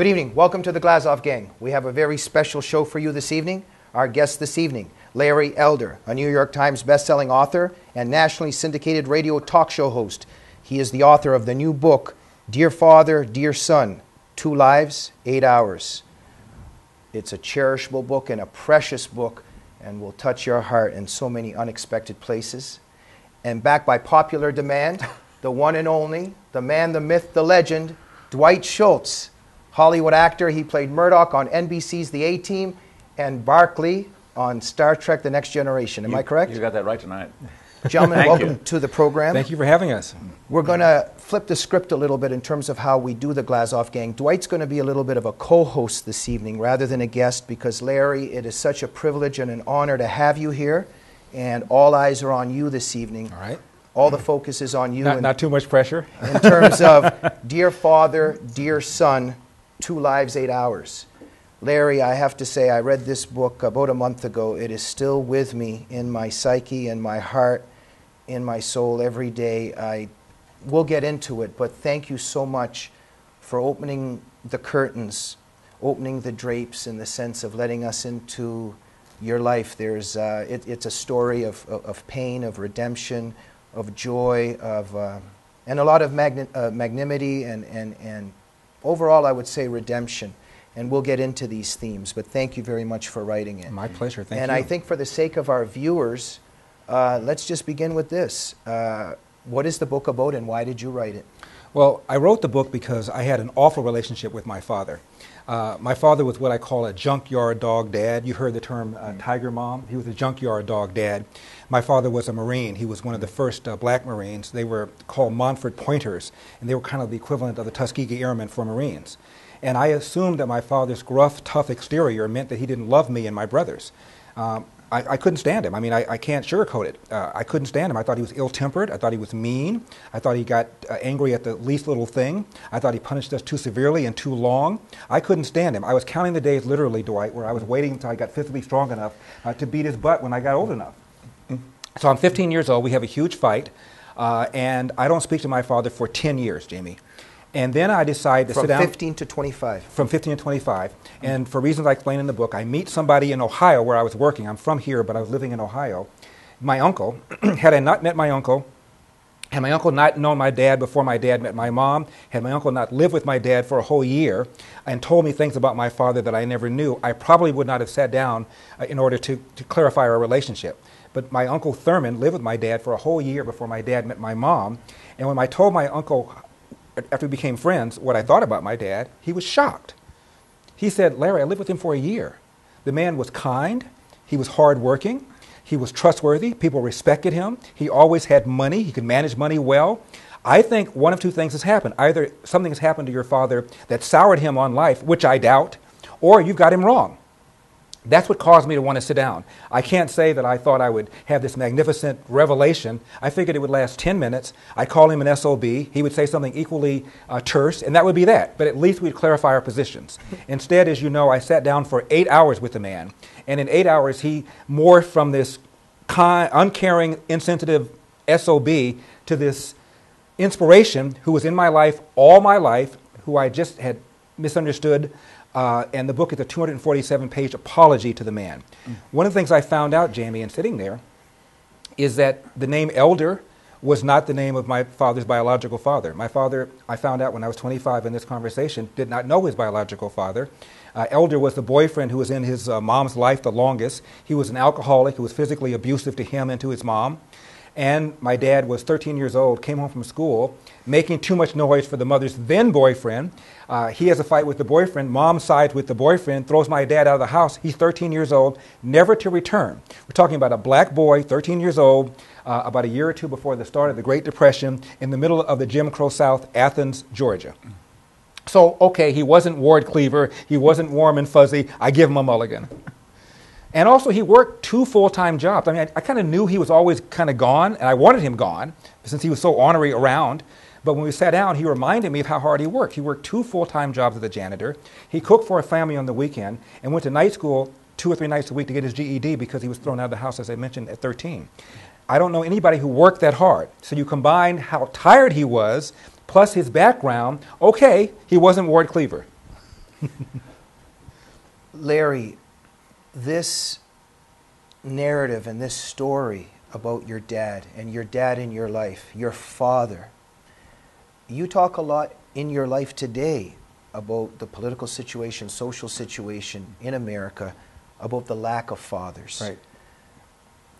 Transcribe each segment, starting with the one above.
Good evening. Welcome to the Glazov gang. We have a very special show for you this evening. Our guest this evening, Larry Elder, a New York Times bestselling author and nationally syndicated radio talk show host. He is the author of the new book, Dear Father, Dear Son, 2 Lives, 8 Hours. It's a cherishable book and a precious book and will touch your heart in so many unexpected places. And backed by popular demand, the one and only, the man, the myth, the legend, Dwight Schultz. Hollywood actor, he played Murdoch on NBC's The A-Team and Barclay on Star Trek The Next Generation. Am I correct? You got that right tonight. Gentlemen, welcome to the program. Thank you for having us. We're going to flip the script a little bit in terms of how we do the Glazov gang. Dwight's going to be a little bit of a co-host this evening rather than a guest because, Larry, it is such a privilege and an honor to have you here, and all eyes are on you this evening. All right. All the focus is on you. Not too much pressure. In terms of Dear Father, Dear Son, 2 Lives, 8 Hours. Larry, I have to say, I read this book about a month ago. It is still with me in my psyche, in my heart, in my soul every day. We'll get into it, but thank you so much for opening the curtains, opening the drapes in the sense of letting us into your life. There's, it's a story of pain, of redemption, of joy, and a lot of magnanimity and overall, I would say redemption. And we'll get into these themes, but thank you very much for writing it. My pleasure, thank you. And I think for the sake of our viewers, let's just begin with this. What is the Book of Odin? Why did you write it? Well, I wrote the book because I had an awful relationship with my father. My father was what I call a junkyard dog dad. You heard the term tiger mom. He was a junkyard dog dad. My father was a Marine. He was one of the first black Marines. They were called Montford Pointers, and they were kind of the equivalent of the Tuskegee Airmen for Marines. And I assumed that my father's gruff, tough exterior meant that he didn't love me and my brothers. I couldn't stand him. I mean, I can't sugarcoat it. I couldn't stand him. I thought he was ill-tempered. I thought he was mean. I thought he got angry at the least little thing. I thought he punished us too severely and too long. I couldn't stand him. I was counting the days, literally, Dwight, where I was waiting until I got physically strong enough to beat his butt when I got old enough. So I'm 15 years old. We have a huge fight, and I don't speak to my father for 10 years, Jamie. And then I decide to sit down. From 15 to 25. From 15 to 25. And for reasons I explain in the book, I meet somebody in Ohio where I was working. I'm from here, but I was living in Ohio. My uncle, had I not met my uncle, had my uncle not known my dad before my dad met my mom, had my uncle not lived with my dad for a whole year and told me things about my father that I never knew, I probably would not have sat down in order to clarify our relationship. But my Uncle Thurman lived with my dad for a whole year before my dad met my mom. And when I told my uncle, after we became friends, what I thought about my dad, he was shocked. He said, Larry, I lived with him for a year. The man was kind. He was hardworking. He was trustworthy. People respected him. He always had money. He could manage money well. I think one of two things has happened. Either something has happened to your father that soured him on life, which I doubt, or you've got him wrong. That's what caused me to want to sit down. I can't say that I thought I would have this magnificent revelation. I figured it would last 10 minutes. I'd call him an SOB. He would say something equally terse, and that would be that. But at least we'd clarify our positions. Instead, as you know, I sat down for 8 hours with the man. And in 8 hours, he morphed from this uncaring, insensitive SOB to this inspiration who was in my life all my life, who I just had misunderstood. And the book is a 247-page apology to the man. One of the things I found out, Jamie, in sitting there, is that the name Elder was not the name of my father's biological father. My father, I found out when I was 25 in this conversation, did not know his biological father. Elder was the boyfriend who was in his mom's life the longest. He was an alcoholic who was physically abusive to him and to his mom. And my dad was 13 years old, came home from school, making too much noise for the mother's then boyfriend. He has a fight with the boyfriend. Mom sides with the boyfriend, throws my dad out of the house. He's 13 years old, never to return. We're talking about a black boy, 13 years old, about a year or two before the start of the Great Depression, in the middle of the Jim Crow South, Athens, Georgia. So, okay, he wasn't Ward Cleaver. He wasn't warm and fuzzy. I give him a mulligan. And also, he worked 2 full-time jobs. I mean, I kind of knew he was always kind of gone, and I wanted him gone, since he was so ornery around. But when we sat down, he reminded me of how hard he worked. He worked 2 full-time jobs as a janitor. He cooked for a family on the weekend and went to night school 2 or 3 nights a week to get his GED because he was thrown out of the house, as I mentioned, at 13. I don't know anybody who worked that hard. So you combine how tired he was, plus his background, okay, he wasn't Ward Cleaver. Larry, this narrative and this story about your dad and your dad in your life, your father, you talk a lot in your life today about the political situation, social situation in America, about the lack of fathers. Right.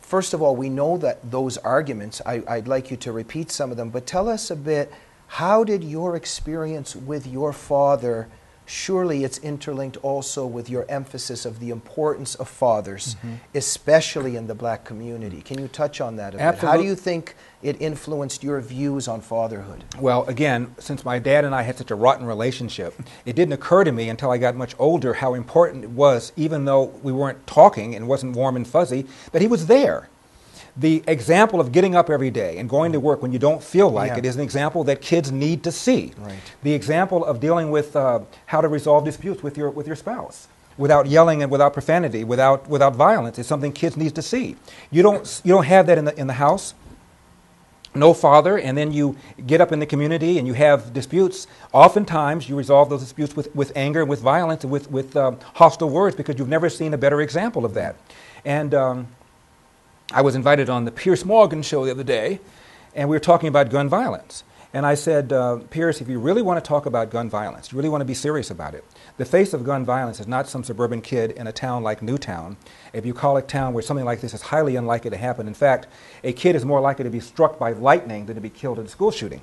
First of all, we know that those arguments, I'd like you to repeat some of them, but tell us a bit, how did your experience with your father, surely it's interlinked also with your emphasis of the importance of fathers, especially in the black community. Can you touch on that a bit? Absolutely. How do you think it influenced your views on fatherhood? Well, again, since my dad and I had such a rotten relationship, it didn't occur to me until I got much older how important it was, even though we weren't talking and it wasn't warm and fuzzy, that he was there. The example of getting up every day and going to work when you don't feel like it is an example that kids need to see. Right. The example of dealing with how to resolve disputes with your spouse without yelling and without profanity, without violence, is something kids need to see. You don't have that in the house. No father, and then you get up in the community and you have disputes. Oftentimes you resolve those disputes with anger, with violence, and with hostile words, because you've never seen a better example of that. And I was invited on the Piers Morgan show the other day, and we were talking about gun violence. And I said, Piers, if you really want to talk about gun violence, you really want to be serious about it, the face of gun violence is not some suburban kid in a town like Newtown, a bucolic town where something like this is highly unlikely to happen. In fact, a kid is more likely to be struck by lightning than to be killed in a school shooting.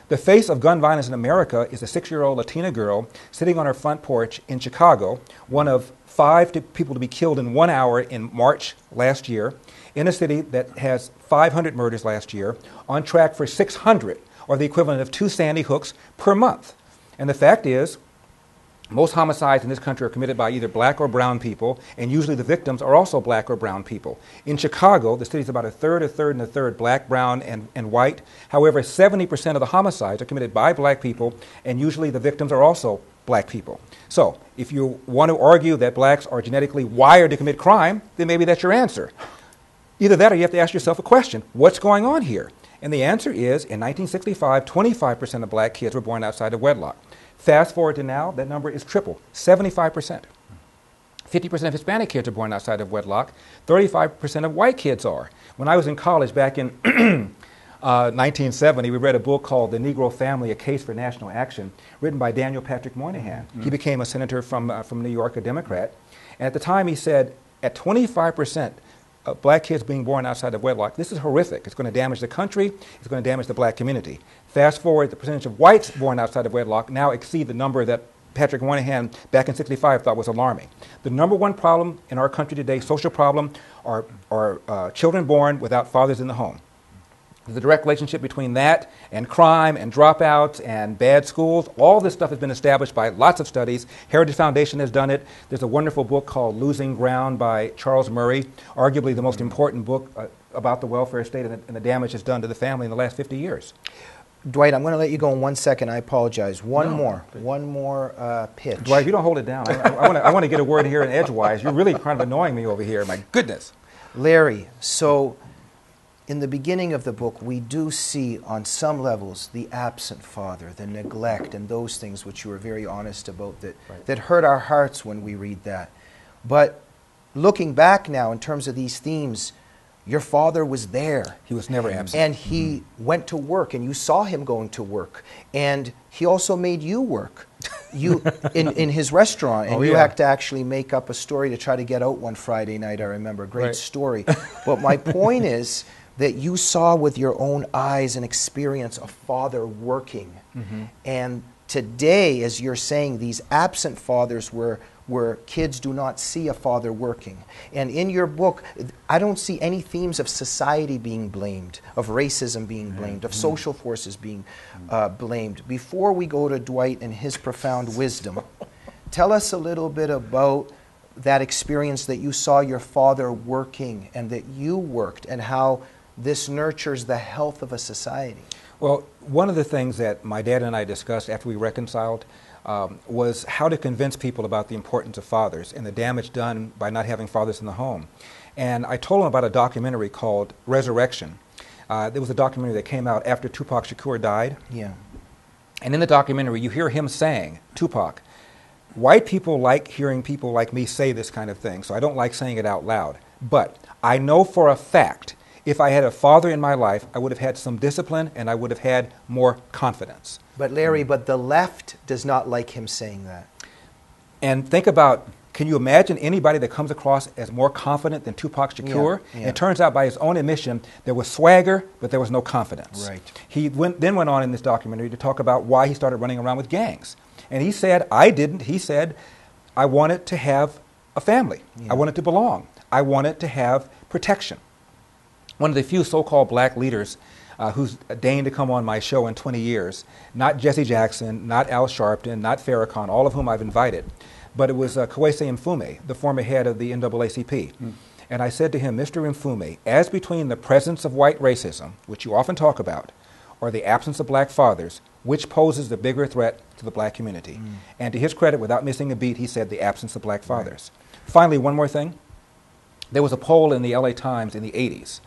The face of gun violence in America is a 6-year-old Latina girl sitting on her front porch in Chicago, one of 5 people to be killed in 1 hour in March last year, in a city that has 500 murders last year, on track for 600, or the equivalent of 2 Sandy Hooks per month. And the fact is, most homicides in this country are committed by either black or brown people, and usually the victims are also black or brown people. In Chicago, the city's about a third black, brown, and white. However, 70% of the homicides are committed by black people, and usually the victims are also black people. So, if you want to argue that blacks are genetically wired to commit crime, then maybe that's your answer. Either that or you have to ask yourself a question, what's going on here? And the answer is, in 1965, 25% of black kids were born outside of wedlock. Fast forward to now, that number is triple, 75%. 50% of Hispanic kids are born outside of wedlock. 35% of white kids are. When I was in college back in 1970, we read a book called The Negro Family, A Case for National Action, written by Daniel Patrick Moynihan. He became a senator from New York, a Democrat. And at the time he said, at 25%, black kids being born outside of wedlock, this is horrific. It's going to damage the country. It's going to damage the black community. Fast forward, the percentage of whites born outside of wedlock now exceed the number that Patrick Moynihan back in '65 thought was alarming. The number one problem in our country today, social problem, are children born without fathers in the home. There's a direct relationship between that and crime and dropouts and bad schools. All this stuff has been established by lots of studies. Heritage Foundation has done it. There's a wonderful book called Losing Ground by Charles Murray, arguably the most important book about the welfare state and the damage it's done to the family in the last 50 years. Dwight, I'm going to let you go in 1 second. I apologize. One more pitch. Dwight, if you don't hold it down, I want to get a word here in edgewise. You're really kind of annoying me over here. My goodness. Larry, so in the beginning of the book, we do see on some levels the absent father, the neglect, and those things which you were very honest about that hurt our hearts when we read that. But looking back now in terms of these themes, your father was there. He was never absent. And he went to work, and you saw him going to work. And he also made you work in his restaurant. And you had to actually make up a story to try to get out one Friday night, I remember. Great story. But my point is that you saw with your own eyes and experience a father working. And today, as you're saying, these absent fathers where kids do not see a father working. And in your book, I don't see any themes of society being blamed, of racism being blamed, of social forces being blamed. Before we go to Dwight and his profound wisdom, tell us a little bit about that experience that you saw your father working and that you worked, and how this nurtures the health of a society. Well, one of the things that my dad and I discussed after we reconciled was how to convince people about the importance of fathers and the damage done by not having fathers in the home. And I told him about a documentary called Resurrection. There was a documentary that came out after Tupac Shakur died. Yeah. And in the documentary, you hear him saying, Tupac, white people like hearing people like me say this kind of thing, so I don't like saying it out loud. But I know for a fact, if I had a father in my life, I would have had some discipline and I would have had more confidence. But Larry, but the left does not like him saying that. And think about, can you imagine anybody that comes across as more confident than Tupac Shakur? Yeah, yeah. And it turns out by his own admission, there was swagger, but there was no confidence. Right. He then went on in this documentary to talk about why he started running around with gangs. And he said, I didn't. He said, I wanted to have a family. Yeah. I wanted to belong. I wanted to have protection. One of the few so-called black leaders who's deigned to come on my show in 20 years, not Jesse Jackson, not Al Sharpton, not Farrakhan, all of whom I've invited, but it was Kwesi Mfume, the former head of the NAACP. And I said to him, Mr. Mfume, as between the presence of white racism, which you often talk about, or the absence of black fathers, which poses the bigger threat to the black community? And to his credit, without missing a beat, he said the absence of black fathers. Right. Finally, one more thing. There was a poll in the LA Times in the 80s.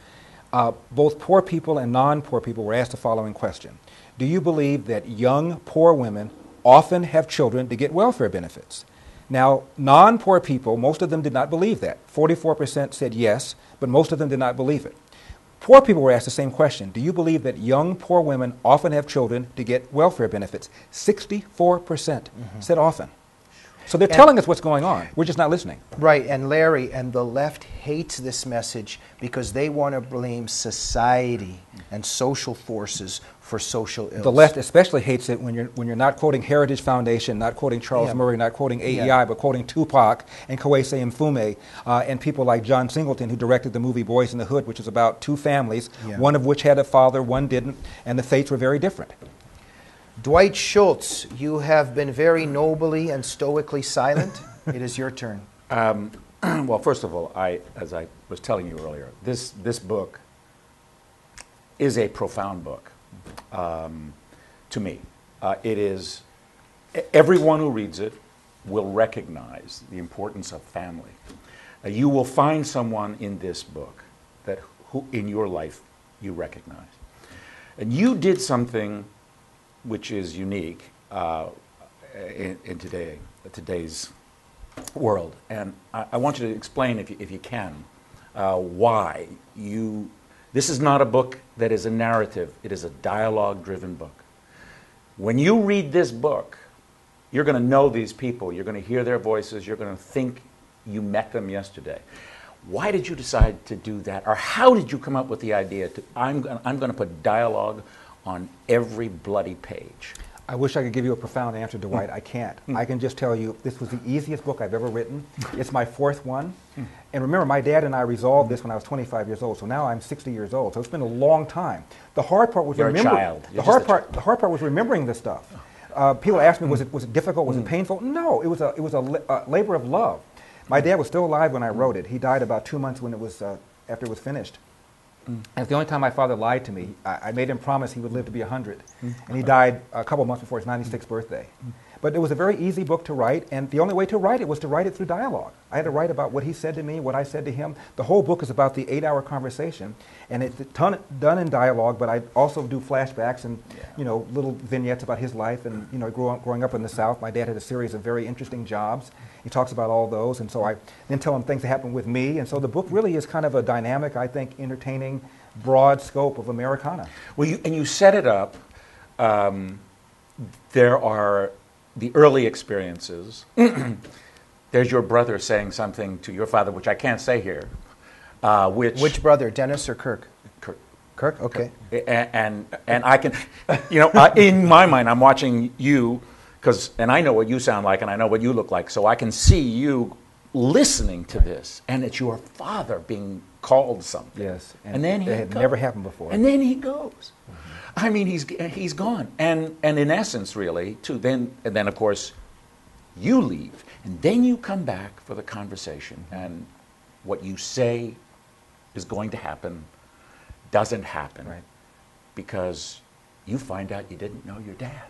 Both poor people and non-poor people were asked the following question. Do you believe that young, poor women often have children to get welfare benefits? Now, non-poor people, most of them did not believe that. 44% said yes, but most of them did not believe it. Poor people were asked the same question. Do you believe that young, poor women often have children to get welfare benefits? 64% said often. So they're telling us what's going on. We're just not listening. Right, and Larry, and the left hates this message because they want to blame society and social forces for social ills. The left especially hates it when you're not quoting Heritage Foundation, not quoting Charles Murray, not quoting AEI, but quoting Tupac and Kwesi Mfume and people like John Singleton, who directed the movie Boys in the Hood, which is about two families, one of which had a father, one didn't, and the fates were very different. Dwight Schultz, you have been very nobly and stoically silent. It is your turn. Well, first of all, as I was telling you earlier, this book is a profound book to me. It is, everyone who reads it will recognize the importance of family. You will find someone in this book who in your life you recognize. And you did something which is unique in today's world. And I want you to explain, if you can, why you... This is not a book that is a narrative. It is a dialogue-driven book. When you read this book, you're going to know these people. You're going to hear their voices. You're going to think you met them yesterday. Why did you decide to do that? Or how did you come up with the idea to, I'm going to put dialogue on every bloody page? I wish I could give you a profound answer, Dwight. I can't. I can just tell you this was the easiest book I've ever written. It's my fourth one. And remember, my dad and I resolved this when I was 25 years old, so now I'm 60 years old. So it's been a long time. The hard part was remembering. The hard part was remembering this stuff. People ask me, was it difficult? Was it painful? No, it was a labor of love. My dad was still alive when I wrote it. He died about 2 months when it was after it was finished. And it's the only time my father lied to me. I made him promise he would live to be 100. And he died a couple months before his 96th birthday. But it was a very easy book to write, and the only way to write it was to write it through dialogue. I had to write about what he said to me, what I said to him. The whole book is about the 8-hour conversation, and it's done in dialogue, but I also do flashbacks and little vignettes about his life. And growing up in the South, my dad had a series of very interesting jobs. He talks about all those, and so I then tell him things that happened with me. And so the book really is kind of a dynamic, I think, entertaining, broad scope of Americana. Well, you set it up. There are the early experiences. There's your brother saying something to your father, which I can't say here. Which brother, Dennis or Kirk? Kirk. Kirk? Okay. And I can, in my mind, I'm watching you, and I know what you sound like and I know what you look like, so I can see you listening to this, and it's your father being called something. Yes. And then it had never happened before. And then he goes. I mean, he's gone. And in essence, really, too, then of course, you leave. And then you come back for the conversation. And what you say is going to happen doesn't happen. Right. Because you find out you didn't know your dad.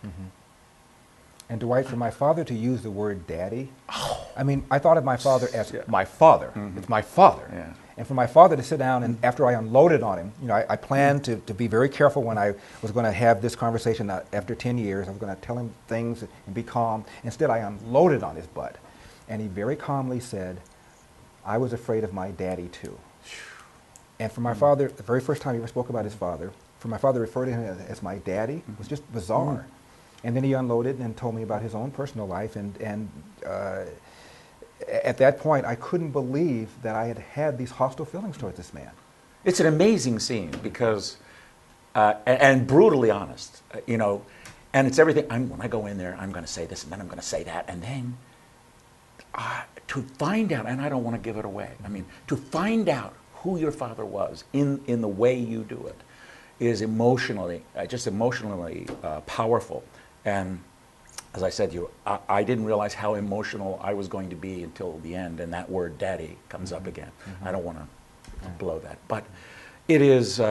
And Dwight, for my father to use the word daddy, I mean, I thought of my father as my father. It's my father. Yeah. And for my father to sit down and after I unloaded on him, you know, I planned to be very careful when I was going to have this conversation after 10 years. I was going to tell him things and be calm. Instead, I unloaded on his butt. And he very calmly said, I was afraid of my daddy too. And for my father, the very first time he ever spoke about his father, for my father to refer to him as my daddy was just bizarre. And then he unloaded and told me about his own personal life. And at that point, I couldn't believe that I had had these hostile feelings towards this man. It's an amazing scene because, and brutally honest, you know, and it's everything. When I go in there, I'm going to say this and then I'm going to say that. And then to find out, and I don't want to give it away, I mean, to find out who your father was in the way you do it is emotionally, just emotionally powerful. And as I said to you, I didn't realize how emotional I was going to be until the end, and that word daddy comes up again. I don't want to blow that. But it is,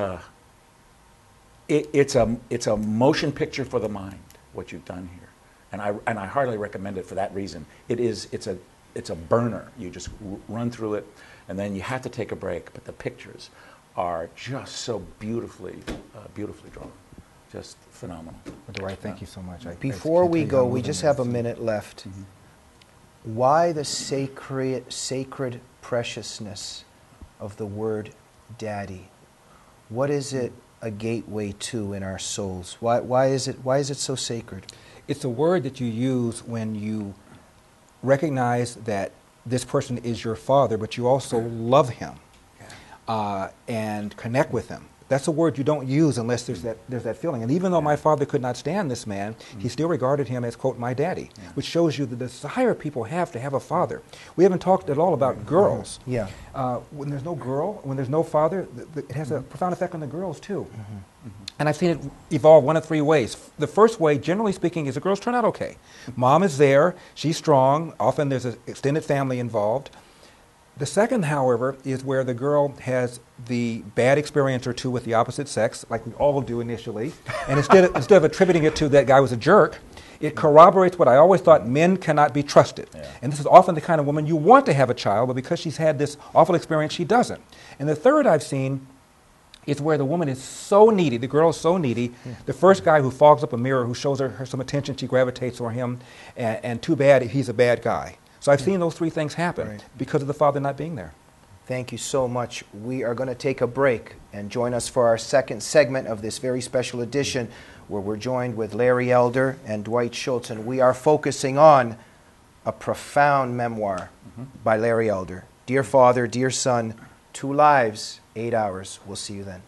it's a motion picture for the mind, what you've done here. And I hardly recommend it for that reason. It's a burner. You just run through it, and then you have to take a break, but the pictures are just so beautifully drawn. Just phenomenal. Well, Dwight, thank you so much. Before we go, we just have a minute left. Why the sacred preciousness of the word daddy? What is it a gateway to in our souls? Why is it so sacred? It's a word that you use when you recognize that this person is your father, but you also love him and connect with him. That's a word you don't use unless there's that feeling. And even though my father could not stand this man, he still regarded him as, quote, my daddy, which shows you the desire people have to have a father. We haven't talked at all about girls. Yeah. When there's no girl, when there's no father, it has a profound effect on the girls, too. And I've seen it evolve one of three ways. The first way, generally speaking, is the girls turn out okay. Mom is there, she's strong, often there's an extended family involved. The second, however, is where the girl has the bad experience or two with the opposite sex, like we all do initially, and instead of attributing it to that guy was a jerk, it corroborates what I always thought: men cannot be trusted. Yeah. And this is often the kind of woman you want to have a child, but because she's had this awful experience, she doesn't. And the third I've seen is where the woman is so needy, the girl is so needy, the first guy who fogs up a mirror, who shows her some attention, she gravitates toward him, and too bad he's a bad guy. So I've seen those three things happen because of the father not being there. Thank you so much. We are going to take a break and join us for our second segment of this very special edition, where we're joined with Larry Elder and Dwight Schultz, and we are focusing on a profound memoir by Larry Elder, Dear Father, Dear Son, 2 Lives, 8 Hours. We'll see you then.